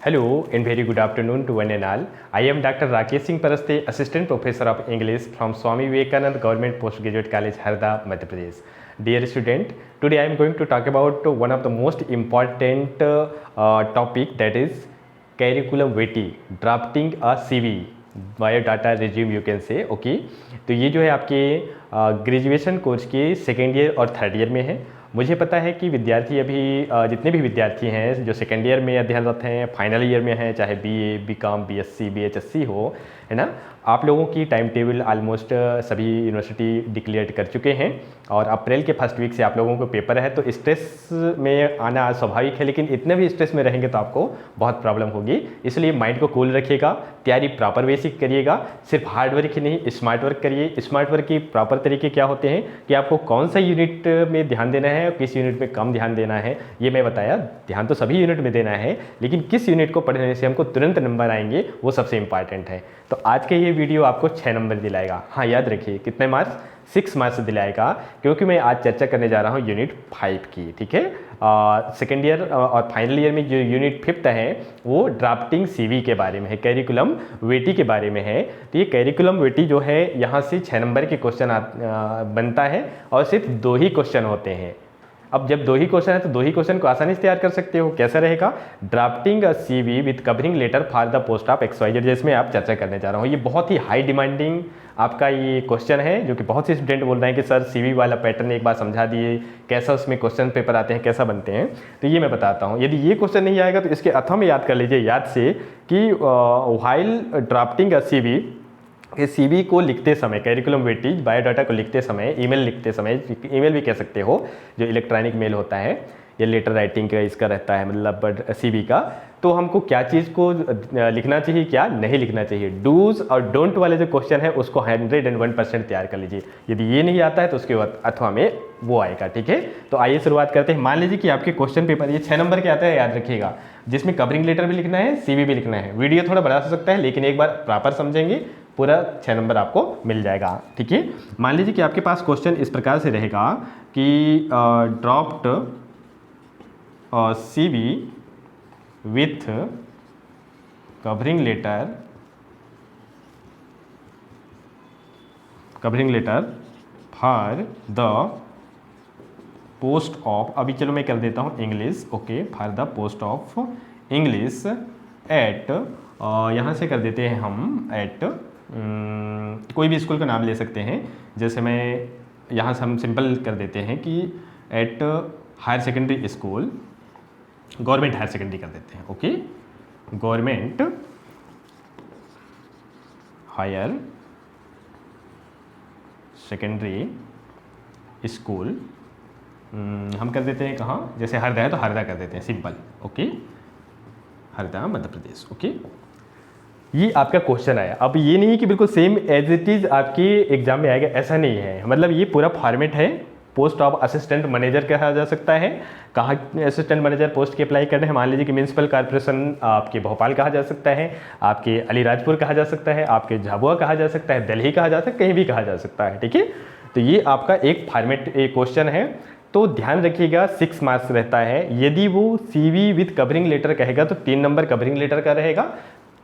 Hello and very good afternoon to one and all. I am Dr. Rakesh Singh Paraste, Assistant Professor of English from Swami Vivekananda Government Postgraduate College, Harda, Madhya Pradesh. Dear student, today I am going to talk about one of the most important topic, that is curriculum vitae, drafting a CV, biodata resume you can say okay. तो ये जो है आपके graduation course के second year और third year में है। मुझे पता है कि विद्यार्थी अभी जितने भी विद्यार्थी हैं जो सेकेंड ईयर में अध्ययनरत हैं, फाइनल ईयर में हैं, चाहे बीए, बीकॉम, बीएससी, बीएचएससी हो, है ना, आप लोगों की टाइम टेबल ऑलमोस्ट सभी यूनिवर्सिटी डिक्लेयर कर चुके हैं और अप्रैल के फर्स्ट वीक से आप लोगों को पेपर है। तो स्ट्रेस में आना स्वाभाविक है, लेकिन इतने भी स्ट्रेस में रहेंगे तो आपको बहुत प्रॉब्लम होगी। इसलिए माइंड को कूल रखिएगा, तैयारी प्रॉपर वे से करिएगा। सिर्फ हार्ड वर्क ही नहीं, स्मार्ट वर्क करिए। स्मार्ट वर्क के प्रॉपर तरीके क्या होते हैं कि आपको कौन सा यूनिट में ध्यान देना है और किस यूनिट में कम ध्यान देना है, ये मैं बताया। ध्यान तो सभी यूनिट में देना है, लेकिन किस यूनिट को पढ़ने से हमको तुरंत नंबर आएंगे वो सबसे इंपॉर्टेंट है। तो आज के ये वीडियो आपको 6 नंबर दिलाएगा। हाँ, याद रखिए कितने मार्क्स, 6 मार्क्स दिलाएगा, क्योंकि मैं आज चर्चा करने जा रहा हूँ यूनिट 5 की। ठीक है, सेकेंड ईयर और फाइनल ईयर में जो यूनिट 5 है वो ड्राफ्टिंग सीवी के बारे में है, करिकुलम वेटी के बारे में है। तो ये करिकुलम वेटी जो है, यहाँ से 6 नंबर के क्वेश्चन बनता है और सिर्फ 2 ही क्वेश्चन होते हैं। अब जब 2 ही क्वेश्चन है तो 2 ही क्वेश्चन को आसानी से तैयार कर सकते हो। कैसा रहेगा? Drafting a CV with covering letter for the post of XYZ, जिसमें आप चर्चा करने जा रहा हूँ। ये बहुत ही हाई डिमांडिंग आपका ये क्वेश्चन है, जो कि बहुत से स्टूडेंट बोल रहे हैं कि सर सीवी वाला पैटर्न एक बार समझा दिए, कैसा उसमें क्वेश्चन पेपर आते हैं, कैसा बनते हैं। तो ये मैं बताता हूँ। यदि ये क्वेश्चन नहीं आएगा तो इसके अर्थों में याद कर लीजिए याद से कि व्हाइल ड्राफ्टिंग अ सीवी, कि सीवी को लिखते समय, करिकुलम वेटीज बायोडाटा को लिखते समय, ईमेल लिखते समय, ईमेल भी कह सकते हो, जो इलेक्ट्रॉनिक मेल होता है, ये लेटर राइटिंग का इसका रहता है, मतलब सीवी का। तो हमको क्या चीज़ को लिखना चाहिए, क्या नहीं लिखना चाहिए, डूज और डोंट वाले जो क्वेश्चन है उसको 101% तैयार कर लीजिए। यदि ये नहीं आता है तो उसके बाद अथवा में वो आएगा। ठीक है, तो आइए शुरुआत करते हैं। मान लीजिए कि आपके क्वेश्चन पेपर ये 6 नंबर के आता है, याद रखिएगा, जिसमें कवरिंग लेटर भी लिखना है, सीवी भी लिखना है। वीडियो थोड़ा बड़ा हो सकता है, लेकिन एक बार प्रॉपर समझेंगे पूरा 6 नंबर आपको मिल जाएगा। ठीक है, मान लीजिए कि आपके पास क्वेश्चन इस प्रकार से रहेगा कि draft CV with covering letter for the post of, अभी चलो मैं कर देता हूँ English, okay, for the post of English at, यहाँ से कर देते हैं हम एट, कोई भी स्कूल का नाम ले सकते हैं। जैसे मैं यहाँ से हम सिंपल कर देते हैं कि at higher secondary school, government higher secondary कर देते हैं, okay, government higher secondary school, हम कर देते हैं कहाँ, जैसे हरदा है तो हरदा कर देते हैं, सिंपल, ओके, हरदा मध्य प्रदेश, ओके। ये आपका क्वेश्चन आया। अब ये नहीं है कि बिल्कुल सेम एज इट इज़ आपके एग्जाम में आएगा, ऐसा नहीं है। मतलब ये पूरा फॉर्मेट है। पोस्ट ऑफ असिस्टेंट मैनेजर कहा जा सकता है, कहाँ असिस्टेंट मैनेजर पोस्ट के अप्लाई करने हैं। मान लीजिए कि म्यूनसिपल कॉर्पोरेशन आपके भोपाल कहा जा सकता है, आपके अलीराजपुर कहा जा सकता है, आपके झाबुआ कहा जा सकता है, दिल्ली कहा जा सकता है, कहीं भी कहा जा सकता है। ठीक है, तो ये आपका एक फॉर्मेट एक क्वेश्चन है। तो ध्यान रखिएगा 6 मार्क्स रहता है। यदि वो सीवी विद कवरिंग लेटर कहेगा तो 3 नंबर कवरिंग लेटर का रहेगा,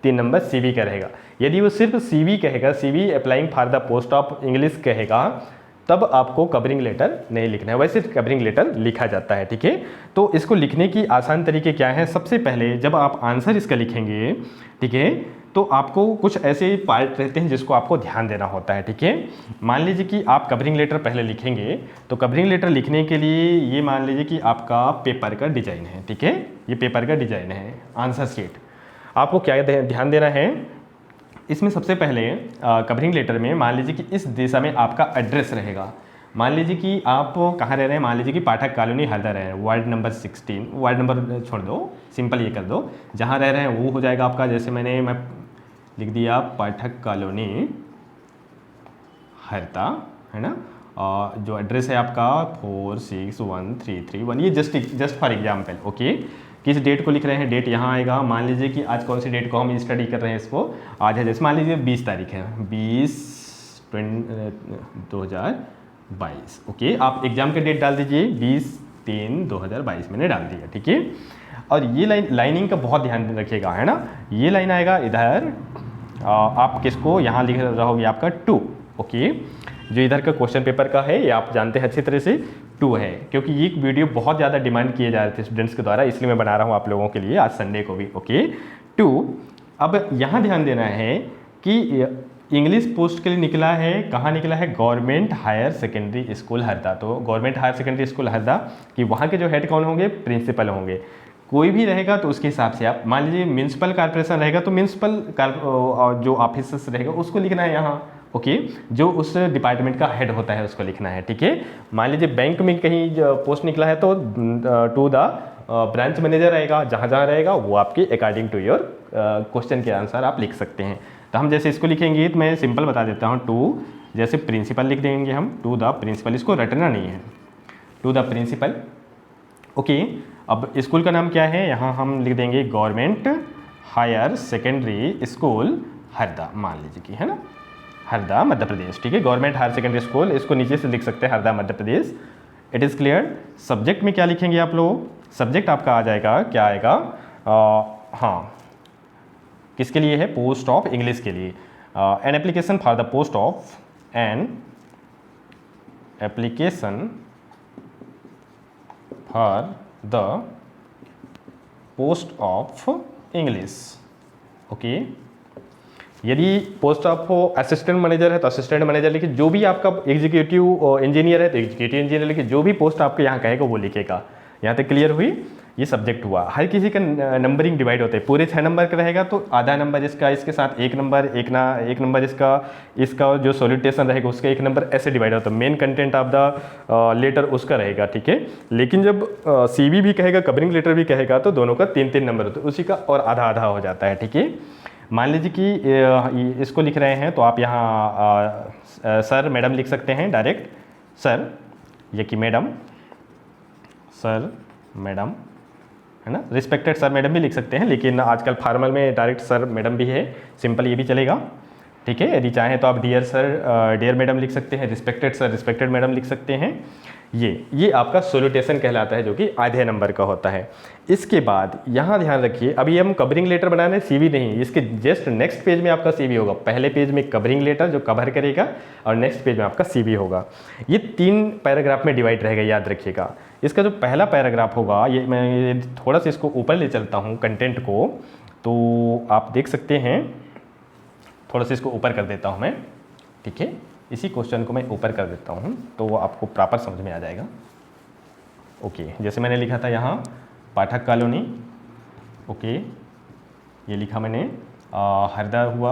3 नंबर सीवी का रहेगा। यदि वो सिर्फ सीवी कहेगा, CV applying for the post of English कहेगा, तब आपको कवरिंग लेटर नहीं लिखना है। वैसे कवरिंग लेटर लिखा जाता है। ठीक है, तो इसको लिखने की आसान तरीके क्या हैं? सबसे पहले जब आप आंसर इसका लिखेंगे, ठीक है, तो आपको कुछ ऐसे पार्ट रहते हैं जिसको आपको ध्यान देना होता है। ठीक है, मान लीजिए कि आप कवरिंग लेटर पहले लिखेंगे, तो कवरिंग लेटर लिखने के लिए ये मान लीजिए कि आपका पेपर का डिजाइन है। ठीक है, ये पेपर का डिजाइन है, आंसर शीट। आपको क्या ध्यान देना है इसमें? सबसे पहले कवरिंग लेटर में मान लीजिए कि इस दिशा में आपका एड्रेस रहेगा। मान लीजिए कि आप कहाँ रह रहे हैं, मान लीजिए कि पाठक कॉलोनी हरदा रह रहे हैं, वार्ड नंबर 16, वार्ड नंबर छोड़ दो, सिंपल ये कर दो, जहाँ रह रहे हैं वो हो जाएगा आपका। जैसे मैं लिख दिया पाठक कॉलोनी हरदा, है ना, जो एड्रेस है आपका 46133 1, ये जस्ट फॉर एग्जाम्पल, ओके। किस डेट को लिख रहे हैं, डेट यहाँ आएगा। मान लीजिए कि आज कौन सी डेट को हम स्टडी कर रहे हैं, इसको आज है, जैसे मान लीजिए 20 तारीख है, 2022, ओके। आप एग्जाम का डेट डाल दीजिए 20/3/2022, मैंने डाल दिया। ठीक है, और ये लाइनिंग का बहुत ध्यान रखिएगा, है ना। ये लाइन आएगा इधर, आप किसको यहाँ लिख रहोगे आपका 2, ओके। जो इधर का क्वेश्चन पेपर का है ये आप जानते हैं अच्छी तरह से 2 है, क्योंकि ये वीडियो बहुत ज़्यादा डिमांड किए जा रहे थे स्टूडेंट्स के द्वारा, इसलिए मैं बना रहा हूँ आप लोगों के लिए आज संडे को भी, ओके 2। अब यहाँ ध्यान देना है कि इंग्लिश पोस्ट के लिए निकला है, कहाँ निकला है, government higher secondary school Harda. तो government higher secondary school Harda कि वहाँ के जो हेड कौन होंगे, प्रिंसिपल होंगे। कोई भी रहेगा तो उसके हिसाब से आप मान लीजिए म्यूनसिपल कॉर्पोरेशन रहेगा तो म्यूनसिपल जो ऑफिसर्स रहेगा उसको लिखना है यहाँ, ओके। जो उस डिपार्टमेंट का हेड होता है उसको लिखना है, ठीक है। मान लीजिए बैंक में कहीं पोस्ट निकला है तो टू द ब्रांच मैनेजर रहेगा, जहाँ जहाँ रहेगा वो आपके अकॉर्डिंग टू योर क्वेश्चन के आंसर आप लिख सकते हैं। तो हम जैसे इसको लिखेंगे तो मैं सिंपल बता देता हूँ, टू जैसे प्रिंसिपल लिख देंगे हम, टू द प्रिंसिपल, इसको रटना नहीं है, टू द प्रिंसिपल, ओके। अब स्कूल का नाम क्या है, यहाँ हम लिख देंगे government higher secondary school Harda, मान लीजिए कि, है ना, हरदा मध्य प्रदेश, ठीक है। गवर्नमेंट हायर सेकेंडरी स्कूल, इसको नीचे से लिख सकते हैं Harda Madhya Pradesh. It is clear. Subject में क्या लिखेंगे आप लोग, सब्जेक्ट आपका आ जाएगा, क्या आएगा, हाँ किसके लिए है, पोस्ट ऑफ इंग्लिश के लिए। An application for the post of, an application for the post of English, okay. यदि पोस्ट ऑफ असिस्टेंट मैनेजर है तो असिस्टेंट मैनेजर लिखिए, जो भी आपका एग्जीक्यूटिव इंजीनियर है तो एग्जीक्यूटिव इंजीनियर लिखिए, जो भी पोस्ट आपके यहाँ कहेगा वो लिखेगा। यहाँ तक क्लियर हुई, ये सब्जेक्ट हुआ। हर किसी का नंबरिंग डिवाइड होता है, पूरे 6 नंबर का रहेगा तो आधा नंबर इसका, इसके साथ 1 नंबर, एक नंबर इसका जो सॉल्यूटेशन रहेगा उसका 1 नंबर, ऐसे डिवाइड होता है। Main content of the letter उसका रहेगा, ठीक है। लेकिन जब CV भी कहेगा, कवरिंग लेटर भी कहेगा तो दोनों का 3-3 नंबर होता है, उसी का और आधा आधा हो जाता है, ठीक है। मान लीजिए कि इसको लिख रहे हैं तो आप यहाँ सर मैडम लिख सकते हैं डायरेक्ट, सर, ये कि मैडम, सर मैडम, है ना। रिस्पेक्टेड सर मैडम भी लिख सकते हैं, लेकिन आजकल फॉर्मल में डायरेक्ट सर मैडम भी है, सिंपल ये भी चलेगा, ठीक है। यदि चाहें तो आप डियर सर डियर मैडम लिख सकते हैं, रिस्पेक्टेड सर रिस्पेक्टेड मैडम लिख सकते हैं। ये आपका सोल्यूटेशन कहलाता है, जो कि आधे नंबर का होता है। इसके बाद यहाँ ध्यान रखिए, अभी हम कवरिंग लेटर बना रहे हैं, CV नहीं, इसके जस्ट नेक्स्ट पेज में आपका CV होगा। पहले पेज में कवरिंग लेटर जो कवर करेगा और नेक्स्ट पेज में आपका CV होगा। ये 3 पैराग्राफ में डिवाइड रहेगा, याद रखिएगा। इसका जो पहला पैराग्राफ होगा, ये मैं थोड़ा सा इसको ऊपर ले चलता हूँ कंटेंट को, तो आप देख सकते हैं, थोड़ा सा इसको ऊपर कर देता हूँ मैं, ठीक है। इसी क्वेश्चन को मैं ऊपर कर देता हूँ तो वो आपको प्रॉपर समझ में आ जाएगा, ओके। जैसे मैंने लिखा था यहाँ पाठक कॉलोनी, ओके, ये लिखा मैंने, हरदा हुआ,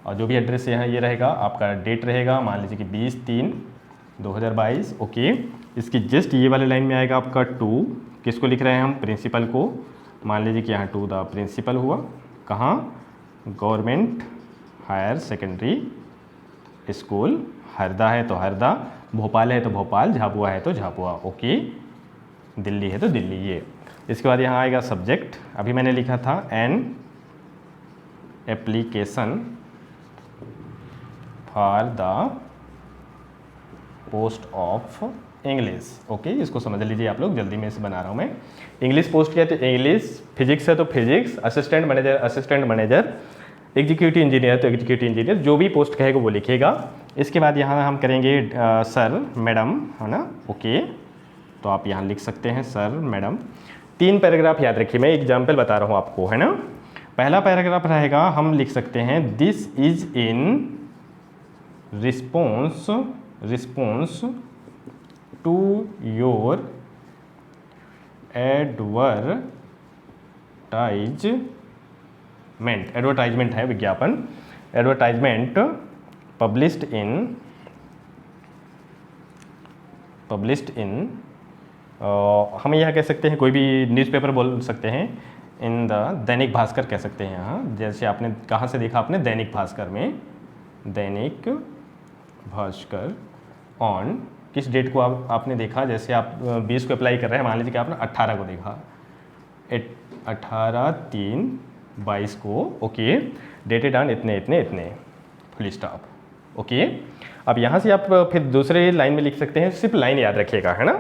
और जो भी एड्रेस यहाँ ये रहेगा, आपका डेट रहेगा मान लीजिए कि 20/3/2022, ओके। इसकी जस्ट ये वाले लाइन में आएगा आपका 2, किसको लिख रहे हैं हम, प्रिंसिपल को। मान लीजिए कि यहाँ 2 द प्रिंसिपल हुआ, कहाँ, government higher secondary school, Harda है तो हरदा, भोपाल है तो भोपाल, झाबुआ है तो झाबुआ, ओके, दिल्ली है तो दिल्ली, ये। इसके बाद यहाँ आएगा सब्जेक्ट, अभी मैंने लिखा था an application for the post of English, okay. इसको समझ लीजिए आप लोग, जल्दी में इसे बना रहा हूँ मैं। इंग्लिश पोस्ट क्या है तो इंग्लिश, फिजिक्स है तो physics, assistant manager, executive engineer है तो एग्जीक्यूटिव इंजीनियर, जो भी पोस्ट कहेगा वो लिखेगा। इसके बाद यहाँ हम करेंगे सर मैडम, है ना, ओके। तो आप यहाँ लिख सकते हैं सर मैडम। 3 पैराग्राफ याद रखिए, मैं एग्जाम्पल बता रहा हूँ आपको, है ना। पहला पैराग्राफ रहेगा, हम लिख सकते हैं this is in response to your advertisement है, विज्ञापन, एडवर्टाइजमेंट पब्लिश्ड इन हम यह कह सकते हैं, कोई भी न्यूज़पेपर बोल सकते हैं, इन द दैनिक भास्कर कह सकते हैं यहाँ। जैसे आपने कहाँ से देखा, आपने दैनिक भास्कर में, दैनिक भास्कर ऑन किस डेट को आपने देखा, जैसे आप 20 को अप्लाई कर रहे हैं, मान लीजिए कि आपने 18 को देखा, 18/3/22 को, ओके, डेटेड ऑन इतने फुल स्टॉप, ओके। अब यहाँ से आप फिर दूसरे लाइन में लिख सकते हैं, सिर्फ लाइन याद रखिएगा, है ना।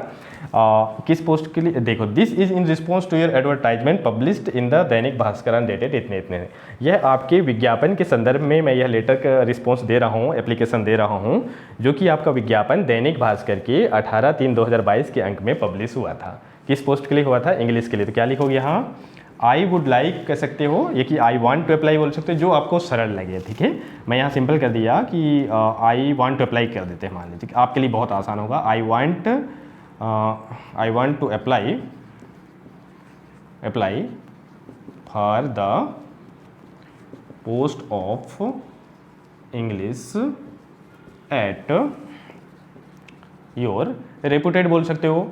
किस पोस्ट के लिए, देखो, this is in response to your advertisement published in the Dainik Bhaskar dated इतने इतने। यह आपके विज्ञापन के संदर्भ में मैं यह लेटर का रिस्पॉन्स दे रहा हूँ, एप्लीकेशन दे रहा हूँ, जो कि आपका विज्ञापन दैनिक भास्कर के 18/3/2022 के अंक में पब्लिश हुआ था। किस पोस्ट के लिए हुआ था? इंग्लिश के लिए। तो क्या लिखोगे यहाँ? आई वुड लाइक कह सकते हो, ये कि आई वांट टू अप्लाई बोल सकते हो, जो आपको सरल लगे, ठीक है। मैं यहाँ सिंपल कर दिया कि आई वांट टू अप्लाई कर देते हैं, मान लीजिए, आपके लिए बहुत आसान होगा। I want to apply for the post of English at your reputed बोल सकते हो।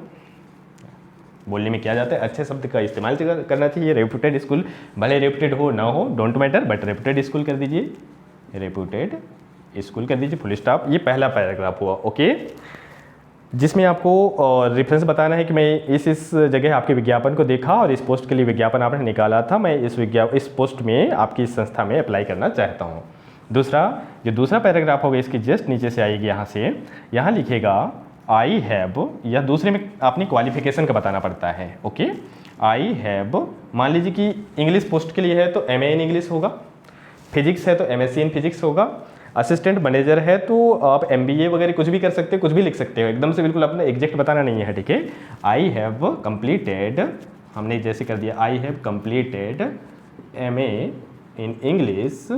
बोलने में क्या जाता है, अच्छे शब्द का इस्तेमाल करना चाहिए। रेपुटेड स्कूल, भले रेपुटेड हो ना हो, don't matter, but reputed school कर दीजिए, रेपुटेड स्कूल कर दीजिए, फुल स्टॉप। ये पहला पैराग्राफ हुआ, ओके, जिसमें आपको रेफरेंस बताना है कि मैं इस जगह आपके विज्ञापन को देखा और इस पोस्ट के लिए विज्ञापन आपने निकाला था, मैं इस पोस्ट में आपकी इस संस्था में अप्लाई करना चाहता हूँ। जो दूसरा पैराग्राफ होगा, इसकी जस्ट नीचे से आएगी, यहाँ से, यहाँ लिखेगा आई हैव, या दूसरे में आपने क्वालिफिकेशन का बताना पड़ता है, ओके। आई हैव, मान लीजिए कि इंग्लिश पोस्ट के लिए है तो MA इन इंग्लिश होगा, फिजिक्स है तो MSc इन फिजिक्स होगा, असिस्टेंट मैनेजर है तो आप MBA वगैरह कुछ भी कर सकते हो, कुछ भी लिख सकते हो, एकदम से बिल्कुल अपना एग्जैक्ट बताना नहीं है, ठीक है। आई हैव कंप्लीटेड, हमने जैसे कर दिया, I have completed MA in English,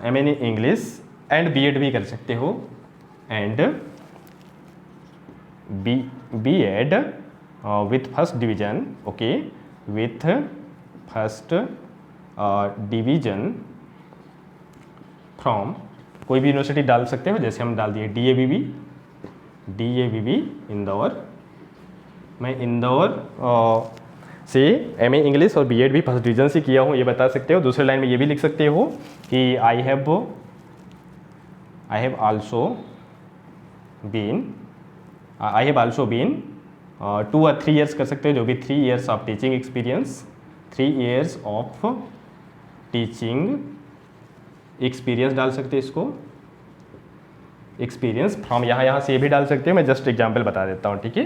MA in English and B.Ed भी कर सकते हो, and B.Ed with first division, okay, with first division from, कोई भी यूनिवर्सिटी डाल सकते हो, जैसे हम डाल दिए DAVV इंदौर। मैं इंदौर से MA इंग्लिश और B.Ed भी फर्स्ट डिवीजन से किया हूँ, ये बता सकते हो। दूसरे लाइन में ये भी लिख सकते हो कि आई हैव आल्सो बीन 2 और 3 ईयर्स कर सकते हो, जो कि 3 years of teaching experience, 3 years of teaching experience डाल सकते हैं, इसको एक्सपीरियंस फ्रॉम, यहाँ से ये भी डाल सकते हो, मैं जस्ट एग्जांपल बता देता हूँ, ठीक है।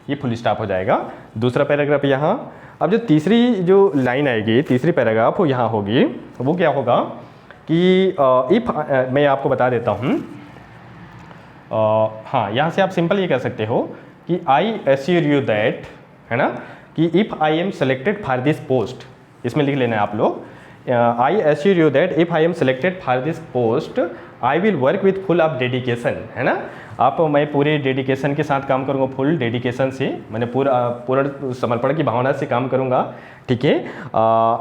ये फुल स्टॉप हो जाएगा। दूसरा पैराग्राफ यहाँ। अब जो तीसरी जो लाइन आएगी, तीसरी पैराग्राफ वो यहाँ होगी, वो क्या होगा कि मैं आपको बता देता हूँ, हाँ, यहाँ से आप सिंपल ये कह सकते हो कि आई एश्योर यू दैट, है ना, कि if I am selected for this post, इसमें लिख लेना है आप लोग, I assure you that if I am selected for this post I will work with full of dedication, है ना। मैं पूरे डेडिकेशन के साथ काम करूँगा, फुल डेडिकेशन से, मैंने पूर्ण समर्पण की भावना से काम करूँगा, ठीक है।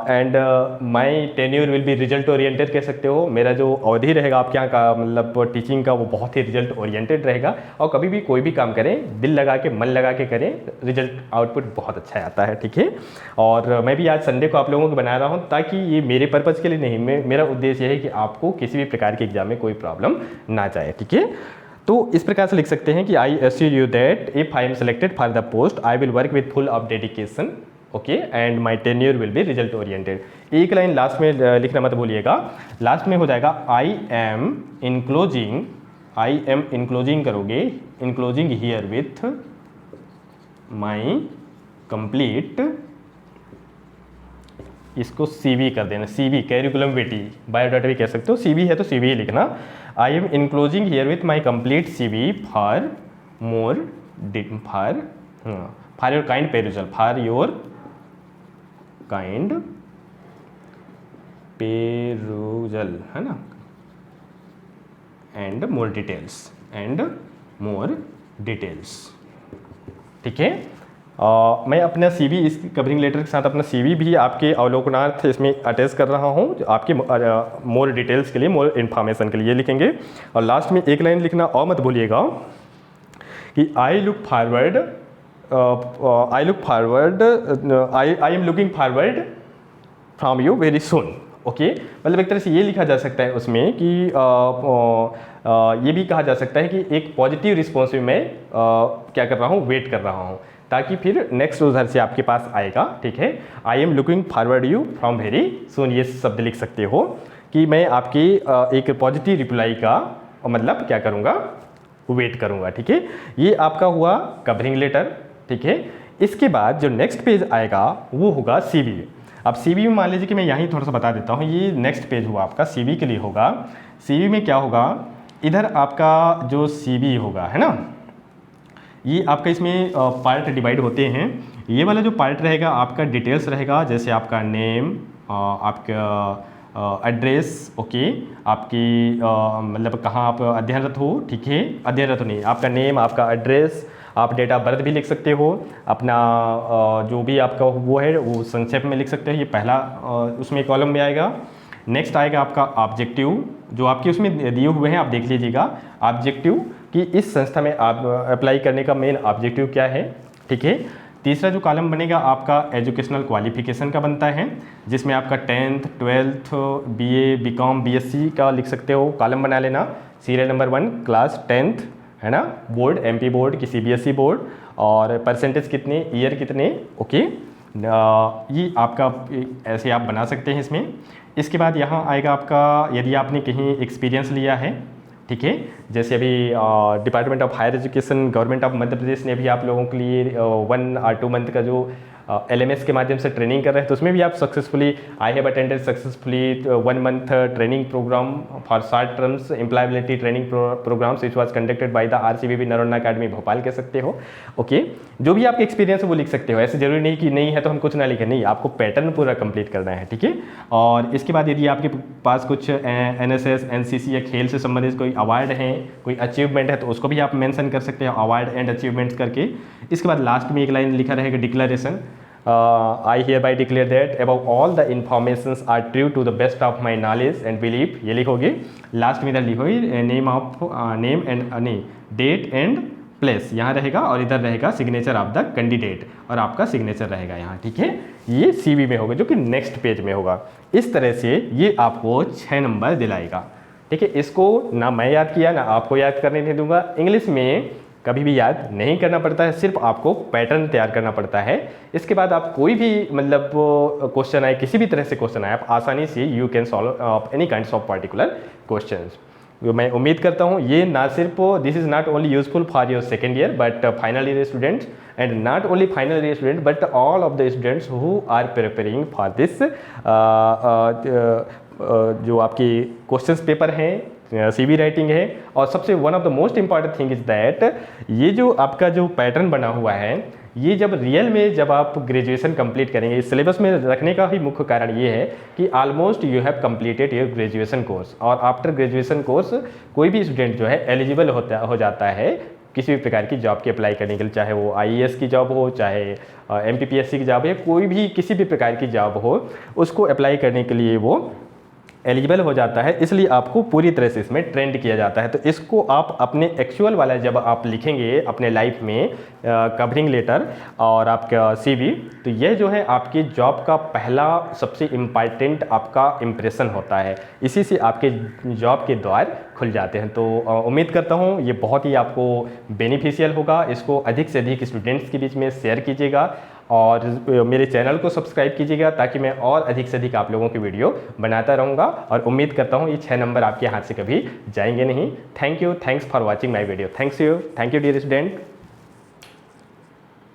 And my tenure will be result oriented कह सकते हो, मेरा जो अवधि रहेगा आपके यहाँ का, मतलब टीचिंग का, वो बहुत ही रिजल्ट ओरिएंटेड रहेगा, और कभी भी कोई भी काम करें दिल लगा के, मन लगा के करें, रिजल्ट आउटपुट बहुत अच्छा आता है, ठीक है। और मैं भी आज संडे को आप लोगों को बना रहा हूँ, ताकि ये मेरे पर्पज़ के लिए नहीं, मेरा उद्देश्य यह है कि आपको किसी भी प्रकार के एग्जाम में कोई प्रॉब्लम ना जाए, ठीक है। तो इस प्रकार से लिख सकते हैं कि I assure you that if I am selected for the post I will work with full of dedication, okay, and my tenure will be result oriented. एक लाइन लास्ट में लिखना मत भूलिएगा, लास्ट में हो जाएगा आई एम इनक्लोजिंग करोगे, enclosing herewith my complete, इसको CV कर देना, CV कैरिकुलम विटी, बायोडाटा भी कह सकते हो, CV है तो CV ही लिखना। I am enclosing herewith my complete CV for your kind perusal, for your kind perusal, है ना, एंड मोर डिटेल्स, ठीक है। मैं अपना CV, इस कवरिंग लेटर के साथ अपना CV भी आपके अवलोकनार्थ इसमें अटैच कर रहा हूँ, आपके मोर डिटेल्स के लिए, मोर इन्फॉर्मेशन के लिए लिखेंगे। और लास्ट में एक लाइन लिखना और मत भूलिएगा कि I am looking forward from you very soon, okay. मतलब एक तरह से ये लिखा जा सकता है उसमें कि ये भी कहा जा सकता है कि एक पॉजिटिव रिस्पॉन्स में मैं क्या कर रहा हूँ, वेट कर रहा हूँ, ताकि फिर नेक्स्ट उधर से आपके पास आएगा, ठीक है। I am looking forward you from very soon, ये शब्द लिख सकते हो। कि मैं आपकी एक पॉजिटिव रिप्लाई का मतलब क्या करूँगा, वेट करूँगा। ठीक है, ये आपका हुआ कवरिंग लेटर। ठीक है, इसके बाद जो नेक्स्ट पेज आएगा वो होगा CV। अब CV में मान लीजिए कि मैं यहीं थोड़ा सा बता देता हूँ, ये नेक्स्ट पेज हुआ आपका CV के लिए होगा। CV में क्या होगा, इधर आपका जो CV होगा, है ना, ये आपका इसमें पार्ट डिवाइड होते हैं। ये वाला जो पार्ट रहेगा आपका डिटेल्स रहेगा, जैसे आपका नेम, आपका एड्रेस, ओके, आपकी मतलब कहाँ आप अध्ययनरत हो। ठीक है, अध्ययनरत नहीं, आपका नेम, आपका एड्रेस, आप डेट ऑफ बर्थ भी लिख सकते हो, अपना जो भी आपका वो है वो संक्षेप में लिख सकते हो। ये पहला उसमें कॉलम में आएगा। नेक्स्ट आएगा आपका ऑब्जेक्टिव, जो आपके उसमें दिए हुए हैं, आप देख लीजिएगा ऑब्जेक्टिव कि इस संस्था में आप अप्लाई करने का मेन ऑब्जेक्टिव क्या है। ठीक है, तीसरा जो कॉलम बनेगा आपका एजुकेशनल क्वालिफिकेशन का बनता है, जिसमें आपका 10th 12th BA BCom BSc का लिख सकते हो, कॉलम बना लेना। सीरियल नंबर 1 क्लास 10th, है ना, बोर्ड MP बोर्ड कि CBSE बोर्ड, और परसेंटेज कितने, ईयर कितने, ओके, ये आपका ऐसे आप बना सकते हैं इसमें। इसके बाद यहाँ आएगा आपका यदि आपने कहीं एक्सपीरियंस लिया है। ठीक है, जैसे अभी department of higher education government of Madhya Pradesh ने भी आप लोगों के लिए 1 और 2 मंथ का जो LMS के माध्यम से ट्रेनिंग कर रहे हैं, तो उसमें भी आप successfully I have attended successfully 1 month training program for short terms employability training programs which was conducted by the RCVB नरोन्ना अकेडमी भोपाल कह सकते हो। ओके, जो भी आपके एक्सपीरियंस है वो लिख सकते हो, ऐसे जरूरी नहीं कि नहीं है तो हम कुछ ना लिखें, नहीं, आपको पैटर्न पूरा कंप्लीट करना है। ठीक है, और इसके बाद यदि आपके पास कुछ NSS NCC या खेल से संबंधित कोई अवार्ड हैं, कोई अचीवमेंट है, तो उसको भी आप मेंशन कर सकते हैं, अवार्ड एंड अचीवमेंट्स करके। इसके बाद लास्ट में एक लाइन लिखा रहेगा declaration, I hereby declare that above all the informations are true to the best of my knowledge and belief, ये लिखोगे। लास्ट में इधर लिखोगे name and date and place, यहाँ रहेगा, और इधर रहेगा सिग्नेचर ऑफ द कैंडिडेट, और आपका सिग्नेचर रहेगा यहाँ। ठीक है, ये CV में होगा, जो कि नेक्स्ट पेज में होगा। इस तरह से ये आपको 6 नंबर दिलाएगा। ठीक है, इसको ना मैं याद किया ना आपको याद करने नहीं दूंगा। इंग्लिश में कभी भी याद नहीं करना पड़ता है, सिर्फ आपको पैटर्न तैयार करना पड़ता है। इसके बाद आप कोई भी मतलब क्वेश्चन आए, किसी भी तरह से क्वेश्चन आए, आप आसानी से you can solve any kinds of particular questions. मैं उम्मीद करता हूँ ये ना सिर्फ this is not only useful for your second year but final year students, and not only final year student but all of the students who are preparing for this जो आपकी questions paper हैं, CV writing है। और सबसे one of the most important thing is that ये जो आपका जो पैटर्न बना हुआ है, ये जब रियल में जब आप ग्रेजुएशन कंप्लीट करेंगे, इस सिलेबस में रखने का ही मुख्य कारण ये है कि almost you have completed your graduation course, और आफ्टर ग्रेजुएशन कोर्स कोई भी स्टूडेंट जो है एलिजिबल हो जाता है किसी भी प्रकार की जॉब की अप्लाई करने के लिए, चाहे वो IAS की जॉब हो, चाहे MPPSC की जॉब हो, कोई भी किसी भी प्रकार की जॉब हो, उसको अप्लाई करने के लिए वो एलिजिबल हो जाता है। इसलिए आपको पूरी तरह से इसमें ट्रेंड किया जाता है। तो इसको आप अपने एक्चुअल वाला जब आप लिखेंगे अपने लाइफ में कवरिंग लेटर और आपका CV, तो यह जो है आपकी जॉब का पहला सबसे इम्पॉर्टेंट आपका इम्प्रेशन होता है, इसी से आपके जॉब के द्वार खुल जाते हैं। तो उम्मीद करता हूँ ये बहुत ही आपको बेनिफिशियल होगा। इसको अधिक से अधिक स्टूडेंट्स के बीच में शेयर कीजिएगा और मेरे चैनल को सब्सक्राइब कीजिएगा, ताकि मैं और अधिक से अधिक आप लोगों की वीडियो बनाता रहूँगा। और उम्मीद करता हूँ ये 6 नंबर आपके हाथ से कभी जाएंगे नहीं। Thank you, thanks for watching my video. Thank you dear student.